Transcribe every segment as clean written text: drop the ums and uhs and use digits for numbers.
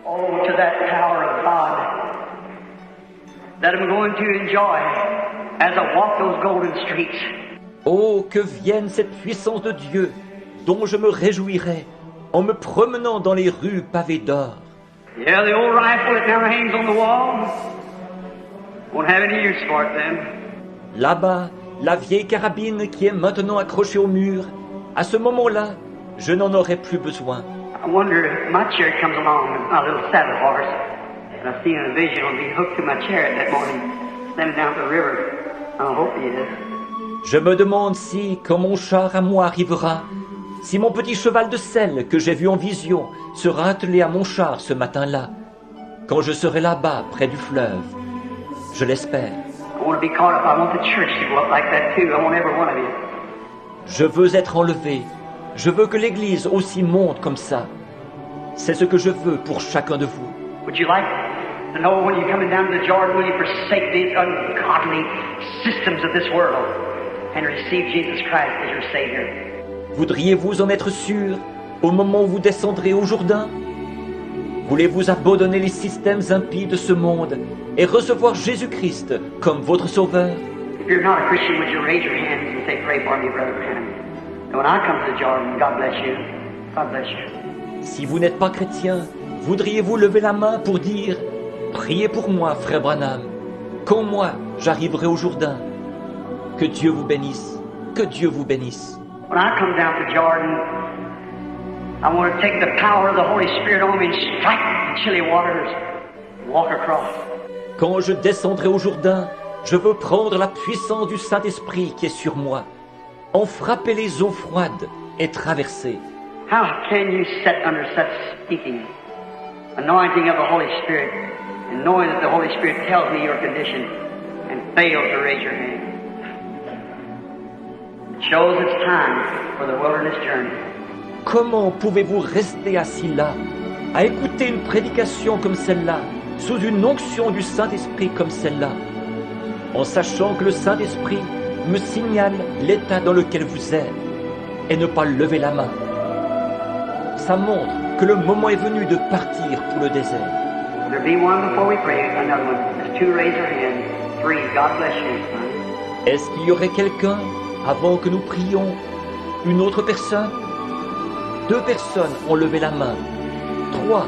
Oh, to that power of God that I'm going to enjoy as I walk those golden streets. Oh, que vienne cette puissance de Dieu dont je me réjouirai en me promenant dans les rues pavées d'or. Yeah, the old rifle that now hangs on the wall won't have any use for it then. Là-bas, la vieille carabine qui est maintenant accrochée au mur, à ce moment-là, je n'en aurai plus besoin. I wonder if my chair comes along with my little saddle horse, and I see in a vision I'll be hooked to my chariot that morning, sending down the river. I hope he is. Je me demande si, quand mon char à moi arrivera, si mon petit cheval de selle que j'ai vu en vision sera attelé à mon char ce matin-là, quand je serai là-bas, près du fleuve. Je l'espère. I want to be caught up. I want the church to go up like that too. I want every one of you. Je veux être enlevé. Je veux que l'Église aussi monte comme ça. C'est ce que je veux pour chacun de vous. Would you like to know when you're coming down to the Jordan, will you forsake these ungodly systems of this world and receive Jesus Christ as your Savior? Voudriez-vous en être sûr au moment où vous descendrez au Jourdain? Voulez-vous abandonner les systèmes impies de ce monde et recevoir Jésus-Christ comme votre Sauveur? If you're not a Christian, would you raise your hands and say, pray for me, Brother Branham? And when I come to the Jordan, God bless you. God bless you. Si vous n'êtes pas chrétien, voudriez-vous lever la main pour dire « Priez pour moi, frère Branham, quand moi j'arriverai au Jourdain. Que Dieu vous bénisse, que Dieu vous bénisse. » When I come down to Jordan, I want to take the power of the Holy Spirit on me and strike the chilly waters, walk across. Quand je descendrai au Jourdain, je veux prendre la puissance du Saint-Esprit qui est sur moi, en frapper les eaux froides et traverser. How can you sit under such speaking, anointing of the Holy Spirit, and knowing that the Holy Spirit tells me your condition, and fail to raise your hand? It shows it's time for the wilderness journey. Comment pouvez-vous rester assis là, à écouter une prédication comme celle-là, sous une onction du Saint-Esprit comme celle-là, en sachant que le Saint-Esprit me signale l'état dans lequel vous êtes, et ne pas lever la main? Ça montre que le moment est venu de partir pour le désert. There be one before we pray, another one. There's two raise their hand. Three, God bless you, son. Est-ce qu'il y aurait quelqu'un, avant que nous prions, une autre personne? 2 personnes ont levé la main. 3,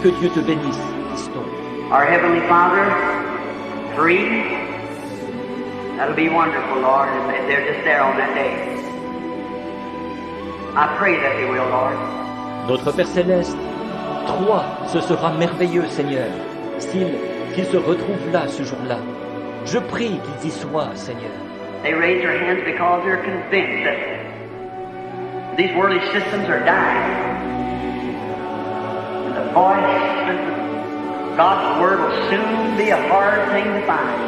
que Dieu te bénisse, fiston. Our Heavenly Father, 3. That'll be wonderful, Lord, and they're just there on that day. I pray that they will, Lord. Notre Père Céleste, 3, ce sera merveilleux, Seigneur, qu'ils se retrouvent là ce jour-là. Je prie qu'ils y soient, Seigneur. They raise their hands because they're convinced that these worldly systems are dying. And the voice of God's Word will soon be a hard thing to find.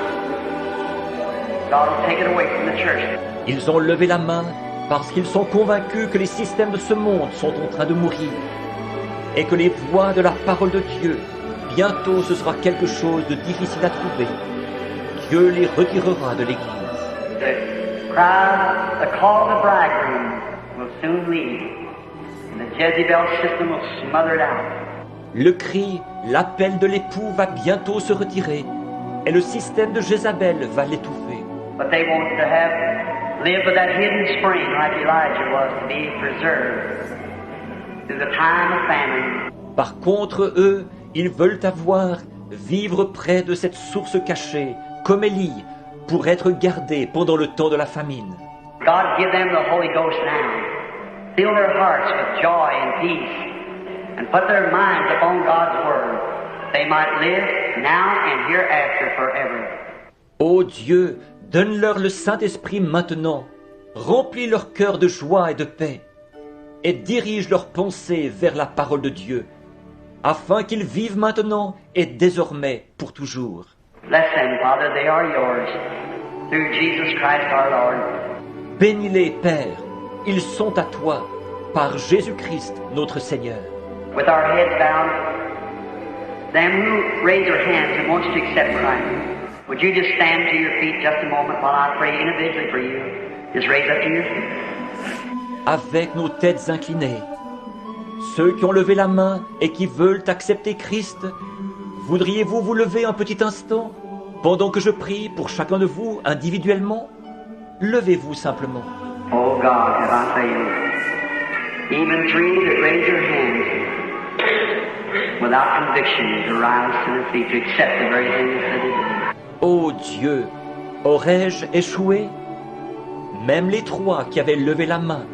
God will take it away from the church. Ils ont levé la main parce qu'ils sont convaincus que les systèmes de ce monde sont en train de mourir et que les voix de la parole de Dieu, bientôt ce sera quelque chose de difficile à trouver. Dieu les retirera de l'Église. The cry, the call of the bridegroom will soon leave, and the Jezebel system will smother it out. Le cri, l'appel de l'époux va bientôt se retirer et le système de Jézabel va l'étouffer. But they want to live by that hidden spring like Elijah was, to be preserved through the time of famine. Par contre, eux, ils veulent vivre près de cette source cachée, comme Élie, pour être gardés pendant le temps de la famine. God give them the Holy Ghost now. Fill their hearts with joy and peace, and put their minds upon God's Word. They might live now and hereafter forever. Ô Dieu, donne-leur le Saint-Esprit maintenant, remplis leur cœur de joie et de paix, et dirige leurs pensées vers la parole de Dieu, afin qu'ils vivent maintenant et désormais pour toujours. Bless them, Father, they are yours, through Jesus Christ our Lord. Bénis-les, Père, ils sont à toi, par Jésus-Christ notre Seigneur. With our heads bowed, them who raise their hands and want you to accept Christ, would you just stand to your feet just a moment while I pray individually for you? Just raise up to your feet. Avec nos têtes inclinées, Ceux qui ont levé la main et qui veulent accepter Christ, voudriez-vous vous lever un petit instant pendant que je prie pour chacun de vous individuellement? Levez-vous simplement. Oh God, have I failed? Even three that raise their hands without conviction to rise to their feet to accept the very thing that they do. Ô Dieu, aurais-je échoué? Même les trois qui avaient levé la main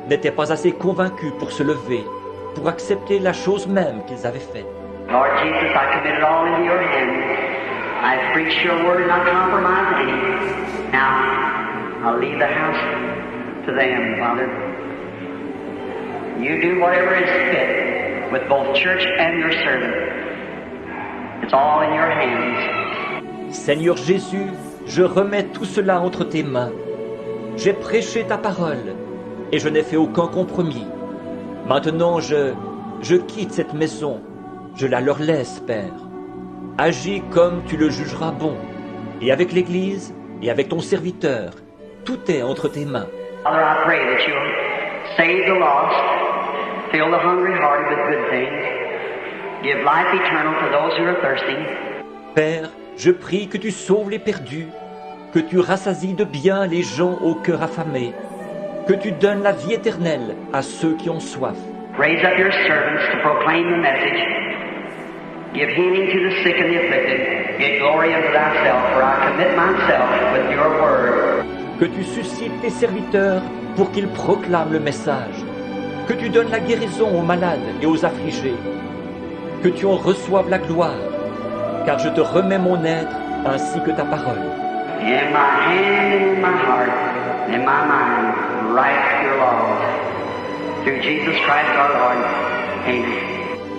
n'étaient pas assez convaincus pour se lever, pour accepter la chose même qu'ils avaient faite. Lord Jesus, I commit it all into your hands. I preach your word and not compromise any. Now, I'll leave the house to them, Father. You do whatever is fit with both church and your servant. It's all in your hands. Seigneur Jésus, je remets tout cela entre tes mains. J'ai prêché ta parole et je n'ai fait aucun compromis. Maintenant, je quitte cette maison. Je la leur laisse, Père. Agis comme tu le jugeras bon. Et avec l'Église et avec ton serviteur, tout est entre tes mains. Father, I pray that you'll save the lost, fill the hungry-hearted with good things, give life eternal to those who are thirsty. Père, je prie que tu sauves les perdus, que tu rassasies de bien les gens au cœur affamé, que tu donnes la vie éternelle à ceux qui ont soif. Raise up your servants to proclaim the message. Give healing to the sick and the afflicted. Get glory unto thyself, for I commit myself with your word. Que tu suscites tes serviteurs pour qu'ils proclament le message. Que tu donnes la guérison aux malades et aux affligés. Que tu en reçoives la gloire, car je te remets mon être ainsi que ta parole. In my hand and in my heart, in my mind, write your laws. Through Jesus Christ our Lord. Amen.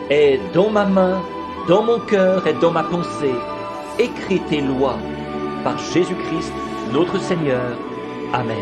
Et dans ma main, dans mon cœur et dans ma pensée, écris tes lois par Jésus-Christ, notre Seigneur. Amen.